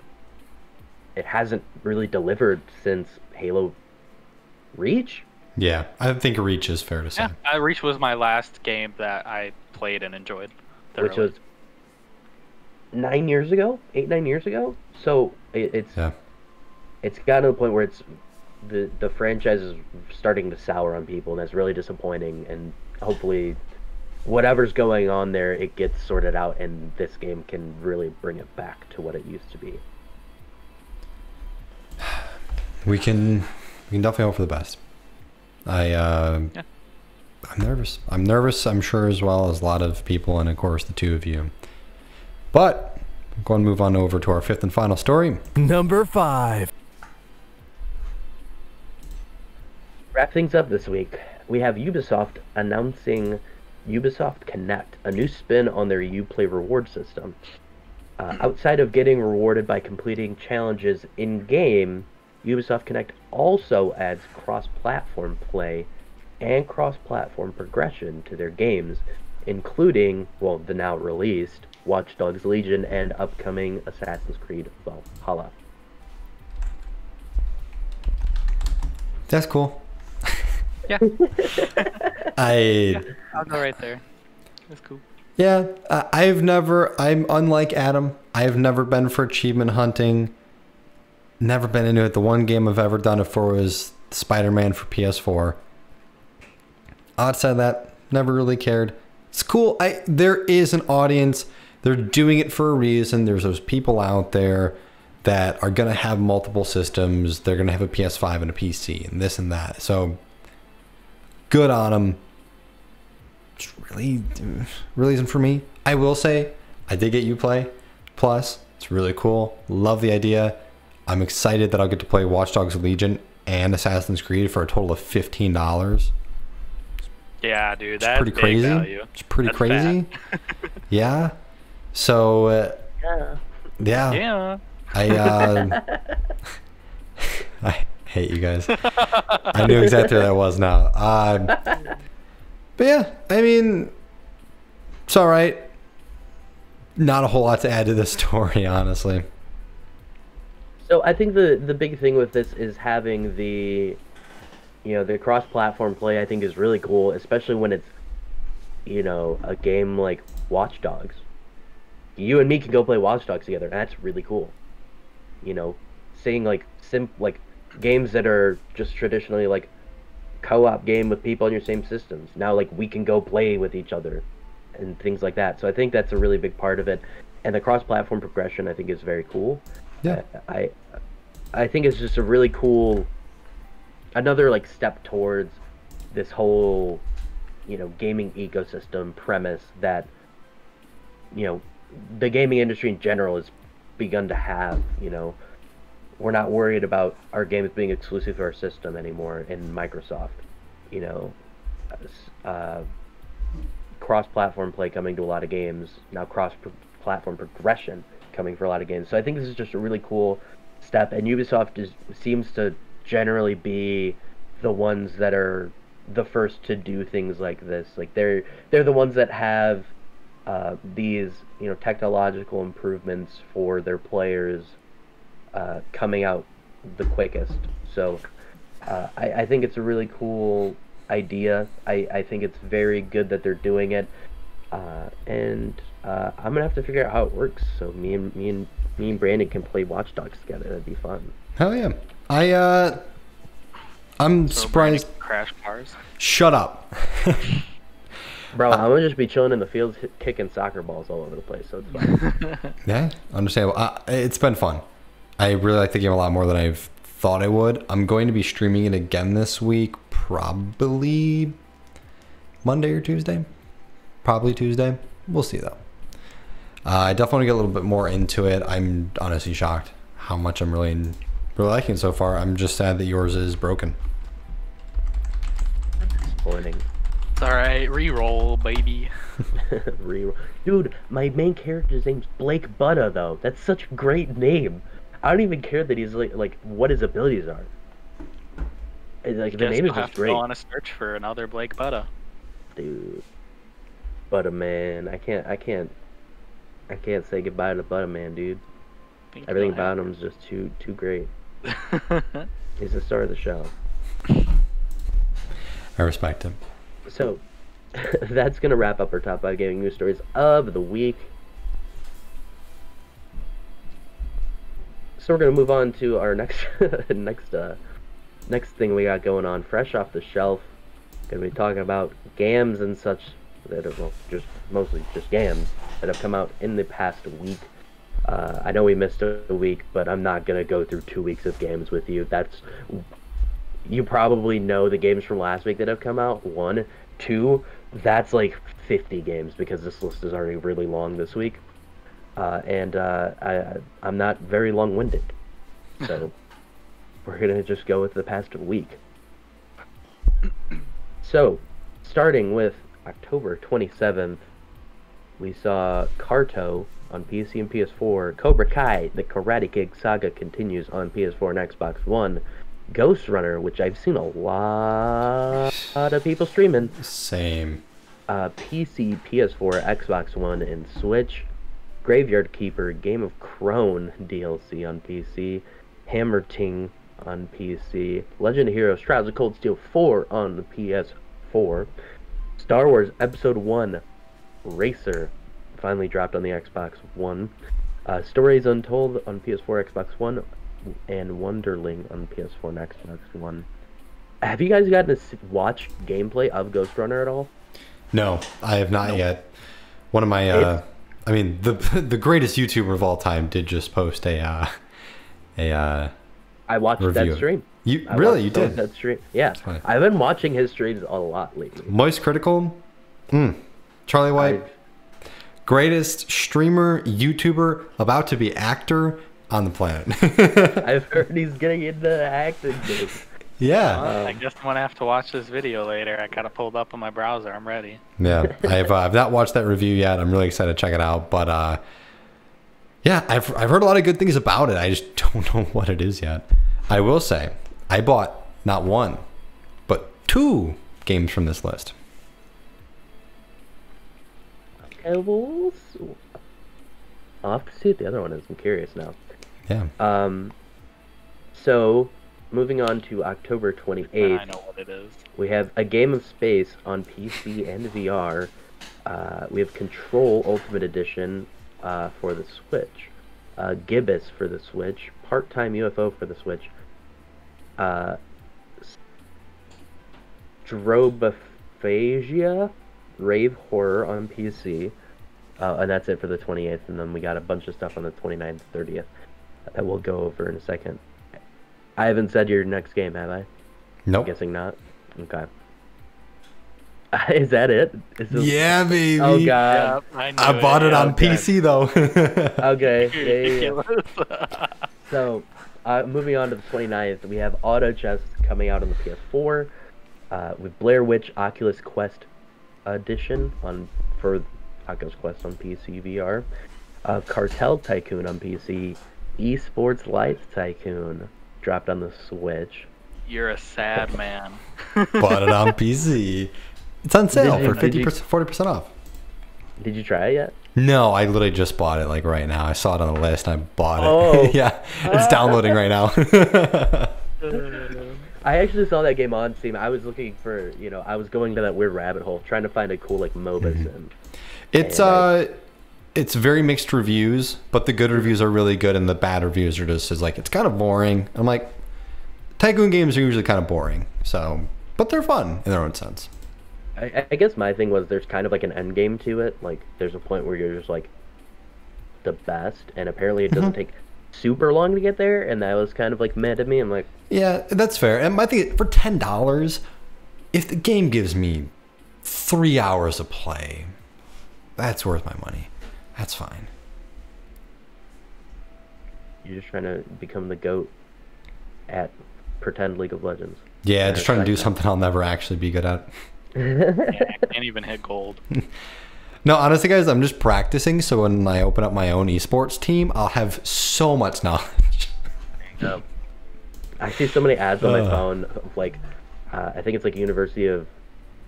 hasn't really delivered since Halo Reach? Yeah, I think Reach is fair to say. Yeah, Reach was my last game that I played and enjoyed thoroughly. Which was 9 years ago? 8-9 years ago? So it's gotten to the point where it's the franchise is starting to sour on people, and that's really disappointing, and hopefully whatever's going on there, it gets sorted out, and this game can really bring it back to what it used to be. We can definitely hope for the best. I'm nervous. I'm sure, as well as a lot of people, and of course the two of you. But I'm going to move on over to our fifth and final story. Number 5. Wrap things up this week. We have Ubisoft announcing Ubisoft Connect, a new spin on their Uplay reward system. Outside of getting rewarded by completing challenges in-game, Ubisoft Connect also adds cross-platform play and cross-platform progression to their games, including, well, the now released Watch Dogs Legion and upcoming Assassin's Creed Valhalla. That's cool. Yeah. I'll go right there. That's cool. Yeah, I'm unlike Adam. I've never been for achievement hunting. Never been into it. The one game I've ever done it for was Spider-Man for PS4. Outside of that, never really cared. It's cool. There is an audience. They're doing it for a reason. There's those people out there that are going to have multiple systems. They're going to have a PS5 and a PC and this and that. So good on them. It's really isn't for me. I will say I did get Uplay Plus. It's really cool. Love the idea. I'm excited that I'll get to play Watch Dogs Legion and Assassin's Creed for a total of $15. Yeah, dude, that's pretty crazy. Value. It's pretty crazy. Yeah. So yeah. I hate you guys. I knew exactly where that was now. But yeah, I mean, it's all right. Not a whole lot to add to this story, honestly. So I think the big thing with this is having the cross-platform play. I think is really cool, especially when it's, a game like Watch Dogs. You and me can go play Watch Dogs together, and that's really cool. Seeing like games that are just traditionally like co-op game with people on your same systems. Now like we can go play with each other and things like that. So I think that's a really big part of it. And the cross-platform progression I think is very cool. Yeah. I think it's just a really cool another like step towards this whole gaming ecosystem premise that the gaming industry in general has begun to have. We're not worried about our games being exclusive to our system anymore in Microsoft. Cross-platform play coming to a lot of games. Now cross-platform progression coming for a lot of games. So I think this is just a really cool step. And Ubisoft seems to generally be the ones that are the first to do things like this. Like they're the ones that have these technological improvements for their players coming out the quickest. So I think it's a really cool idea. I think it's very good that they're doing it, and I'm gonna have to figure out how it works. So me and Brandon can play Watch Dogs together. That'd be fun. Hell yeah! I'm surprised. Crash cars. Shut up. Bro, I'm gonna just be chilling in the fields, kicking soccer balls all over the place. So it's fine. Yeah, understandable. It's been fun. I really like the game a lot more than I've thought I would. I'm going to be streaming it again this week, probably Monday or Tuesday. Probably Tuesday. We'll see though. I definitely want to get a little bit more into it. I'm honestly shocked how much I'm really liking it so far. I'm just sad that yours is broken. Disappointing. It's alright, reroll, baby. Reroll. Dude, my main character's name's Blake Butter, though. That's such a great name. I don't even care that he's like what his abilities are. Like the name is just great. Go on a search for another Blake Butter. Dude, Butter Man, I can't say goodbye to Butter Man, dude. Everything about him is just too great. He's the star of the show. I respect him. So, that's gonna wrap up our top 5 gaming news stories of the week. So we're gonna move on to our next next thing we got going on, fresh off the shelf. Gonna be talking about games and such that are just mostly just games that have come out in the past week. I know we missed a week, but I'm not gonna go through 2 weeks of games with you. You probably know the games from last week that have come out. 1, 2, that's like 50 games because this list is already really long this week. And I'm not very long-winded, so we're gonna just go with the past week. So, starting with October 27th, we saw Carto on PC and PS4. Cobra Kai, the Karate Kid saga continues on PS4 and Xbox One. Ghost Runner, which I've seen a lot of people streaming. Same. PC, PS4, Xbox One, and Switch. Graveyard Keeper, Game of Crone DLC on PC. Hammer Ting on PC. Legend of Heroes, Trials of Cold Steel 4 on the PS4. Star Wars Episode 1 Racer finally dropped on the Xbox One. Stories Untold on PS4, Xbox One, and Wonderling on PS4 and Xbox One. Have you guys gotten to watch gameplay of Ghost Runner at all? No, I have not yet. One of my, I mean, the greatest YouTuber of all time did just post I watched review. that stream. You really? You did? That stream. Yeah, I've been watching his streams a lot lately. Moist Critical, Charlie White, greatest streamer, YouTuber, about to be actor on the planet. I've heard he's getting into acting. Yeah. I guess I'm gonna have to watch this video later. I got it pulled up on my browser. I'm ready. Yeah, I've not watched that review yet. I'm really excited to check it out. But yeah, I've heard a lot of good things about it. I just don't know what it is yet. I will say, I bought not one, but 2 games from this list. Okay, well, I'll have to see what the other one is. I'm curious now. Yeah. So, moving on to October 28th. I know what it is. We have A Game of Space on PC and VR. We have Control Ultimate Edition for the Switch. Gibbous for the Switch. Part-Time UFO for the Switch. Strobophagia Rave Horror on PC. And that's it for the 28th. And then we got a bunch of stuff on the 29th, 30th that we'll go over in a second. I haven't said your next game, have I? Nope. I'm guessing not. Okay. Is that it? Is this... Yeah, baby. Oh god. Yeah, I bought it on PC though. Okay. Yeah. So, moving on to the 29th, we have Auto Chess coming out on the PS4. With Blair Witch Oculus Quest Edition for Oculus Quest on PC VR. Cartel Tycoon on PC. Esports Life Tycoon dropped on the Switch. You're a sad man. Bought it on PC. It's on sale for 40% off. Did you try it yet? No, I literally just bought it like right now. I saw it on the list and I bought it. Oh. Yeah, it's downloading right now. I actually saw that game on Steam. I was looking for, I was going to that weird rabbit hole trying to find a cool like MOBA sim. It's very mixed reviews, but the good reviews are really good and the bad reviews are just like it's kind of boring. I'm like, Tycoon games are usually kind of boring, but they're fun in their own sense. I guess my thing was there's kind of like an end game to it. Like there's a point where you're just like the best, and apparently it doesn't take super long to get there, and that was kind of like meh to me. I'm like, yeah, that's fair. And my thing for $10, if the game gives me 3 hours of play, that's worth my money. That's fine. You're just trying to become the GOAT at pretend League of Legends. Yeah, just trying to do something I'll never actually be good at. Yeah, I can't even hit gold. No, honestly, guys, I'm just practicing. So when I open up my own esports team, I'll have so much knowledge. I see so many ads on my phone of like, I think it's like University of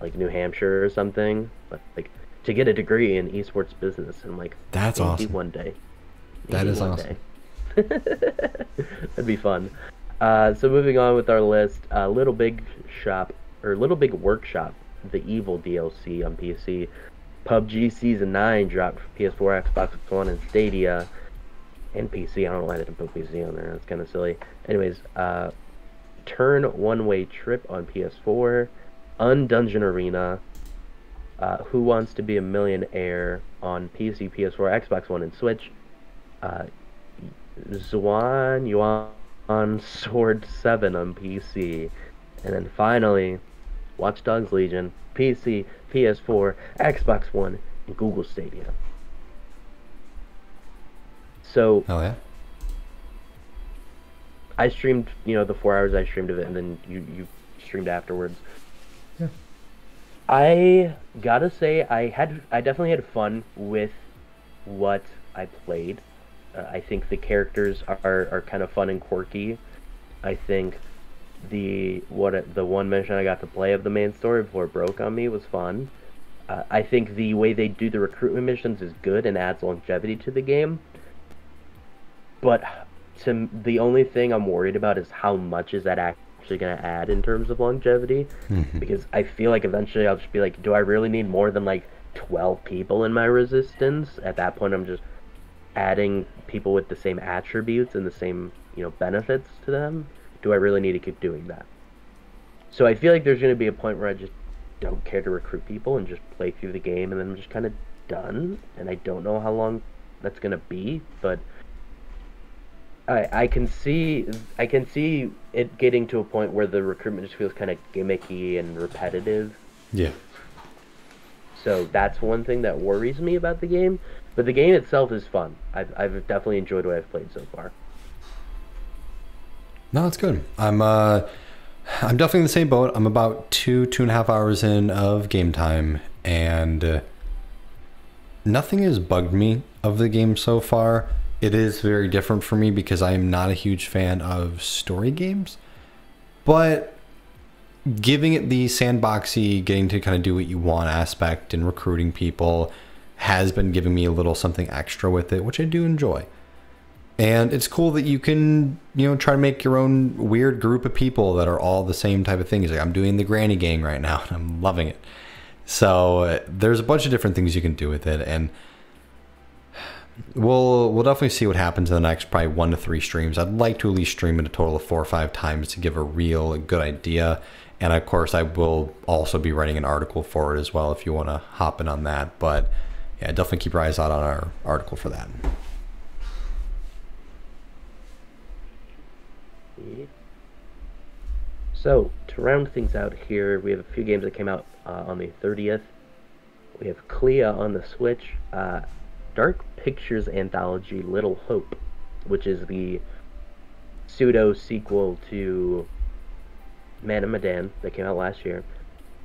like New Hampshire or something, but like to get a degree in esports business. And I'm like, that's maybe awesome. One day. That is awesome. That'd be fun. So moving on with our list, Little Big Workshop, the Evil DLC on PC. PUBG Season 9 dropped for PS4, Xbox One, and Stadia. And PC. I don't know why they didn't put PC on there. That's kind of silly. Anyways, Turn One Way Trip on PS4. Undungeon Arena. Who Wants to Be a Millionaire on PC, PS4, Xbox One, and Switch. Yuan Sword 7 on PC. And then finally, Watch Dogs Legion, PC, PS4, Xbox One, and Google Stadia. So, oh yeah, I streamed, the 4 hours I streamed of it, and then you streamed afterwards. Yeah. I gotta say, I definitely had fun with what I played. I think the characters are kind of fun and quirky. I think the one mission I got to play of the main story before it broke on me was fun. I think the way they do the recruitment missions is good and adds longevity to the game. But the only thing I'm worried about is how much is that actually going to add in terms of longevity. Because I feel like eventually I'll just be like, do I really need more than like 12 people in my resistance? At that point, I'm just adding people with the same attributes and the same, benefits to them. Do I really need to keep doing that? So I feel like there's going to be a point where I just don't care to recruit people and just play through the game, and then I'm just kind of done. And I don't know how long that's going to be, but I can see it getting to a point where the recruitment just feels kind of gimmicky and repetitive. Yeah. So that's one thing that worries me about the game. But the game itself is fun. I've definitely enjoyed what I've played so far. No, it's good. I'm definitely in the same boat. I'm about 2.5 hours in of game time, and nothing has bugged me of the game so far. It is very different for me because I am not a huge fan of story games, but giving it the sandboxy, getting to kind of do what you want aspect and recruiting people has been giving me a little something extra with it, which I do enjoy. And it's cool that you can, try to make your own weird group of people that are all the same type of things. Like I'm doing the Granny Gang right now, and I'm loving it. So there's a bunch of different things you can do with it, and we'll definitely see what happens in the next probably 1 to 3 streams. I'd like to at least stream it a total of 4 or 5 times to give a real good idea. And of course, I will also be writing an article for it as well if you want to hop in on that. But yeah, definitely keep your eyes out on our article for that. So, to round things out here, we have a few games that came out on the 30th. We have Clea on the Switch, Dark Pictures anthology Little Hope, which is the pseudo-sequel to Man and Medan that came out last year.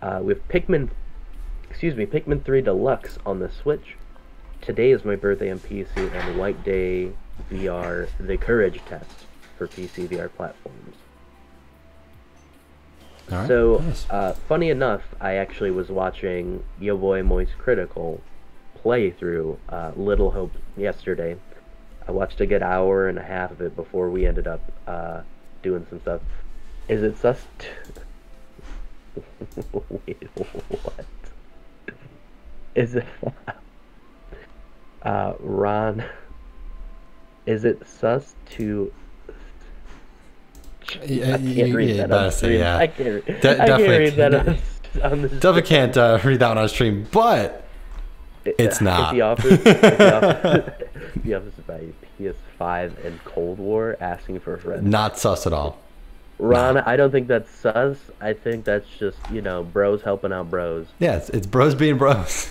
We have Pikmin 3 Deluxe on the Switch. Today is my birthday on PC, and White Day VR, The Courage Test for PC VR platforms. All right, so, nice. Funny enough, I actually was watching Yo Boy Moist Critical play through Little Hope yesterday. I watched a good hour and a half of it before we ended up doing some stuff. Is it sus? Wait, what? Is it Ron? Is it sus to? I can't read that on stream. I can't read that on the stream. Definitely can't read that one on stream, but it's not. The office by PS5 and Cold War asking for a friend. Not sus at all. Ron, no. I don't think that's sus. I think that's just, bros helping out bros. Yeah, it's bros being bros.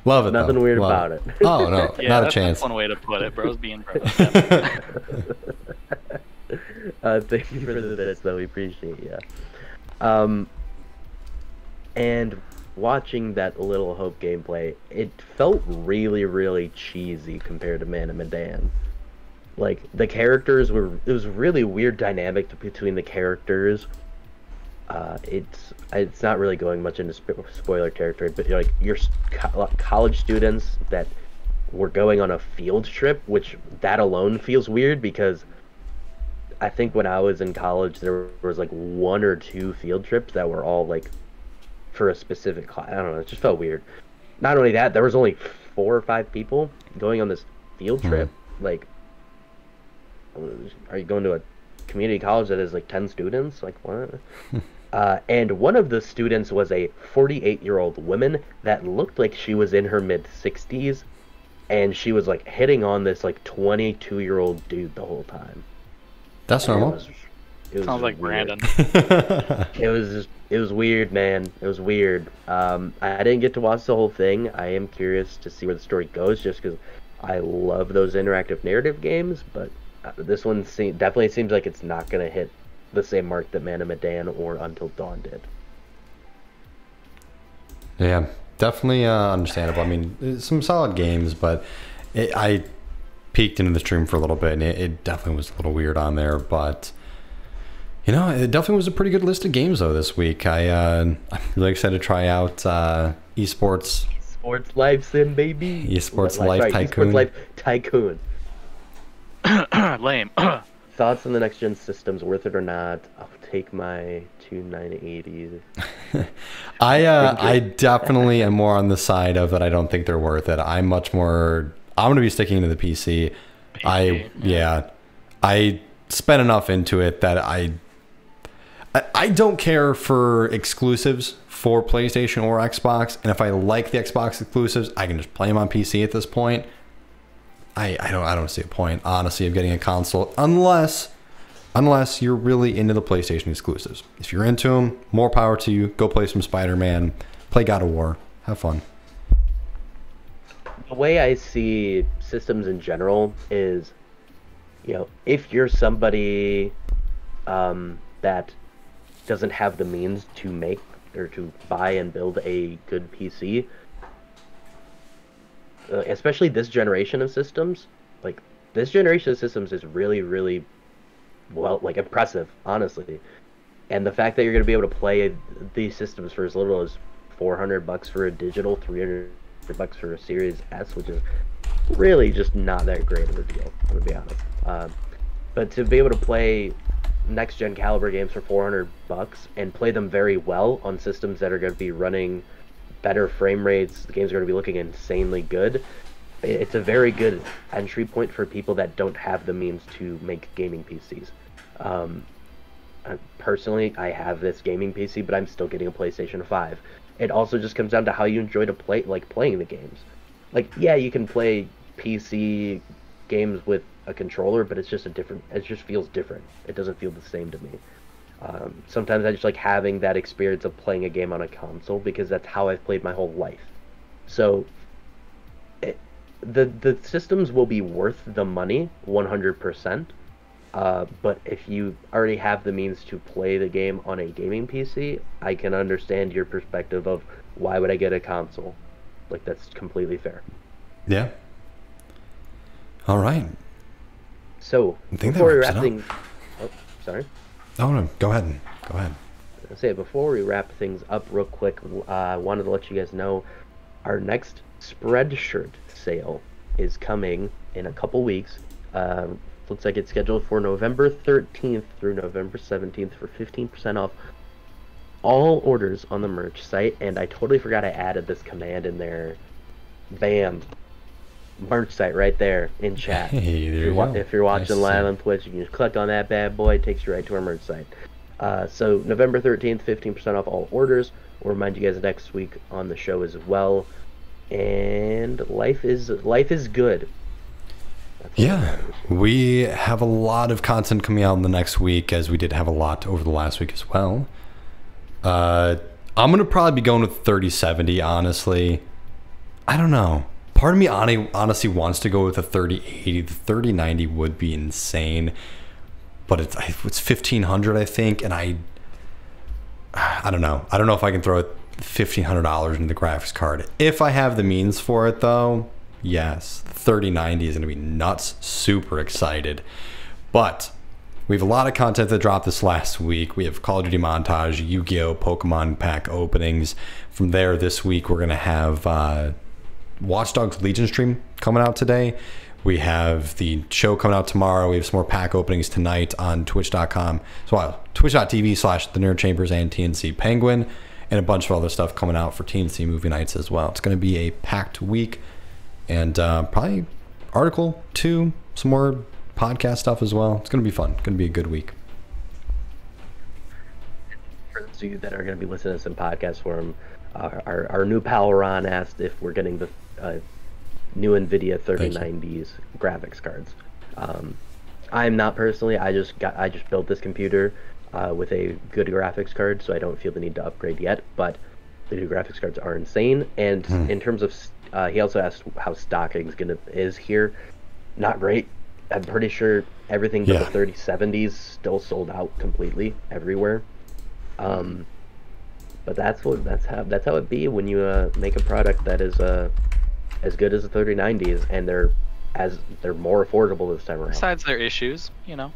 Love it. Nothing weird about it. Oh no, yeah, not a chance. That's one way to put it. Bros being bros. Thank you for the bits, though. We appreciate you. And watching that Little Hope gameplay, it felt really, really cheesy compared to Man and Medan. Like, the characters it was a really weird dynamic between the characters. It's not really going much into spoiler territory, but you're college students that were going on a field trip, which that alone feels weird because I think when I was in college there was like 1 or 2 field trips that were all like for a specific class. I don't know, it just felt weird. Not only that, there was only 4 or 5 people going on this field trip. Like, are you going to a community college that has like 10 students? Like, what? And one of the students was a 48-year-old woman that looked like she was in her mid-60s, and she was like hitting on this like 22-year-old dude the whole time. That's normal. It sounds like weird. Brandon. It was weird, man. It was weird. I didn't get to watch the whole thing. I am curious to see where the story goes, just because I love those interactive narrative games, but this one definitely seems like it's not going to hit the same mark that Man and Medan or Until Dawn did. Yeah. definitely understandable. I mean, some solid games, but I peeked into the stream for a little bit, and it definitely was a little weird on there. But you know, it definitely was a pretty good list of games though this week. I'm really excited to try out esports. Esports Life Sim, baby. Esports Life Tycoon. Esports Life Tycoon. Lame. Thoughts on the next gen systems? Worth it or not? I'll take my two 980s. I definitely am more on the side of that. I don't think they're worth it. I'm much more. I'm gonna be sticking to the PC. I spent enough into it that I don't care for exclusives for PlayStation or Xbox, and if I like the Xbox exclusives, I can just play them on PC at this point. I don't see a point, honestly, of getting a console unless you're really into the PlayStation exclusives. If you're into them, more power to you. Go play some Spider-Man, play God of War, have fun. The way I see systems in general is, you know, if you're somebody that doesn't have the means to make or to buy and build a good PC, especially this generation of systems, like this generation of systems is really, really well, like impressive, honestly. And the fact that you're going to be able to play these systems for as little as $400 for a digital, $300 for a Series S, which is really just not that great of a deal, I'm going to be honest. But to be able to play next-gen caliber games for $400 and play them very well on systems that are going to be running better frame rates, the games are going to be looking insanely good. It's a very good entry point for people that don't have the means to make gaming PCs. Personally, I have this gaming PC, but I'm still getting a PlayStation 5. It also just comes down to how you enjoy to play, like playing the games. Like, yeah, you can play PC games with a controller, but it's just it just feels different. It doesn't feel the same to me. Sometimes I just like having that experience of playing a game on a console because that's how I've played my whole life. So the systems will be worth the money 100%. But if you already have the means to play the game on a gaming PC, I can understand your perspective of why would I get a console. Like, that's completely fair. Yeah. All right. So before we wrap things, oh, sorry. Oh no, go ahead. I'll say before we wrap things up real quick, I wanted to let you guys know our next Spreadshirt sale is coming in a couple weeks. Looks like it's scheduled for November 13th through November 17th for 15% off all orders on the merch site. And I totally forgot I added this command in there. Bam. Merch site right there in chat. Hey, if you're watching live on Twitch, you can just click on that bad boy. It takes you right to our merch site. So November 13th, 15% off all orders. We'll remind you guys next week on the show as well. And life is good. Yeah, we have a lot of content coming out in the next week, as we did have a lot over the last week as well. I'm gonna probably be going with 3070. Honestly, I don't know. Part of me honestly wants to go with a 3080. The 3090 would be insane, but it's 1500, I think, and I don't know. I don't know if I can throw $1,500 into the graphics card. If I have the means for it, though, yes, the 3090 is going to be nuts. Super excited. But we have a lot of content that dropped this last week. We have Call of Duty montage, Yu-Gi-Oh, Pokemon pack openings. From there, this week we're going to have Watch Dogs Legion stream coming out today. We have the show coming out tomorrow. We have some more pack openings tonight on twitch.com. So twitch.tv/The Nerd Chambers and TNC Penguin, and a bunch of other stuff coming out for TNC movie nights as well. It's going to be a packed week, and probably article 2, some more podcast stuff as well. It's going to be fun. It's going to be a good week. For those of you that are going to be listening to some podcast form, our new pal Ron asked if we're getting the new NVIDIA 3090s graphics cards. I'm not personally. I just built this computer with a good graphics card, so I don't feel the need to upgrade yet. But the new graphics cards are insane. And in terms of, he also asked how stocking is here. Not great. I'm pretty sure everything but the 3070s still sold out completely everywhere. But that's how it be when you make a product that is as good as the 3090s, and they're more affordable this time around. Besides their issues, you know,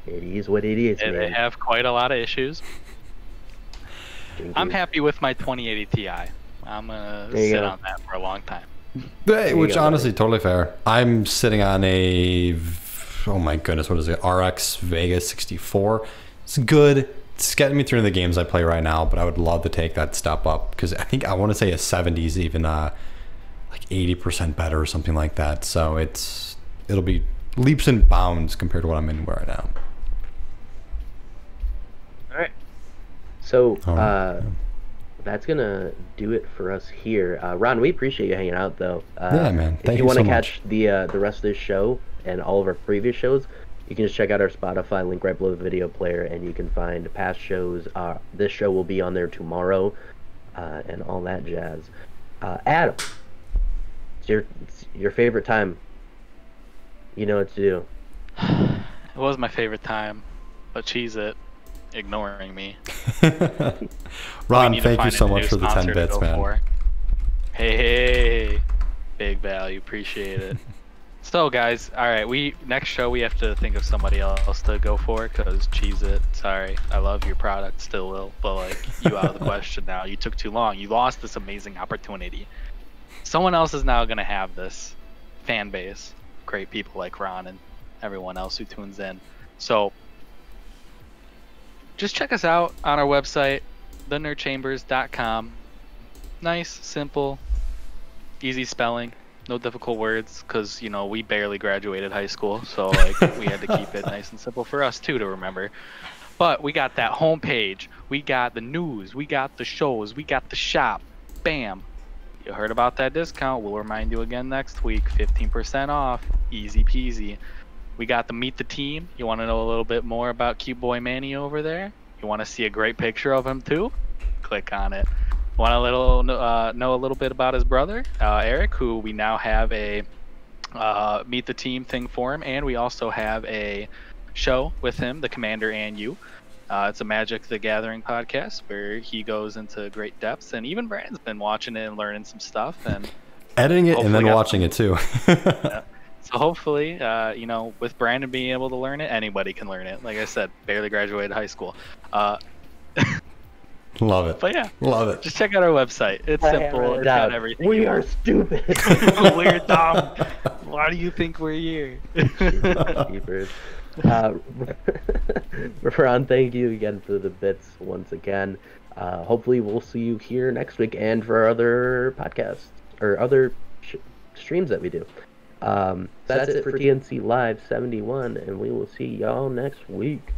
It is what it is, they man. have quite a lot of issues. I'm happy with my 2080 Ti. I'm gonna There you sit go. on that for a long time. Hey, you which go, honestly, totally fair. I'm sitting on oh my goodness, what is it? RX Vega 64. It's good. It's getting me through the games I play right now, but I would love to take that step up because I think I want to say a 70 is even like 80% better or something like that. So it'll be leaps and bounds compared to what I'm in right now. All right. So All right. that's gonna do it for us here. Ron, we appreciate you hanging out, though. Yeah, man. If Thank you you want so to much. catch the rest of this show and all of our previous shows, you can just check out our Spotify link right below the video player, and you can find past shows. This show will be on there tomorrow, and all that jazz. Adam, it's your favorite time. You know what to do. It was my favorite time, but cheese it, ignoring me. Ron, We need to thank you find so a much new for the 10 sponsor to bits, go man. for. Hey, big value, appreciate it. So guys, all right, next show we have to think of somebody else to go for because cheese it. Sorry, I love your product, still will, but like you out of the question now. You took too long. You lost this amazing opportunity. Someone else is now gonna have this fan base, great people like Ron and everyone else who tunes in. So just check us out on our website, thenerdchambers.com. Nice, simple, easy spelling, no difficult words, because you know we barely graduated high school, so like we had to keep it nice and simple for us too to remember. But we got that homepage, we got the news, we got the shows, we got the shop. Bam! You heard about that discount? We'll remind you again next week. 15% off, easy peasy. We got the Meet the Team. You want to know a little bit more about cute boy Manny over there? You want to see a great picture of him too? Click on it. Want to know a little bit about his brother, Eric, who we now have a Meet the Team thing for him, and we also have a show with him, The Commander and You. It's a Magic the Gathering podcast where he goes into great depths, and even Brand's been watching it and learning some stuff, and Editing it and then hopefully watching it too. yeah. So hopefully, you know, with Brandon being able to learn it, anybody can learn it. Like I said, barely graduated high school. Love it. But yeah, Love it. just check out our website. It's simple. It's got everything. We you are want. stupid. We're dumb. Why do you think we're here? Keepers. Ron, thank you again for the bits once again. Hopefully we'll see you here next week and for our other podcasts or other streams that we do. That's it for TNC Live 71, and we will see y'all next week.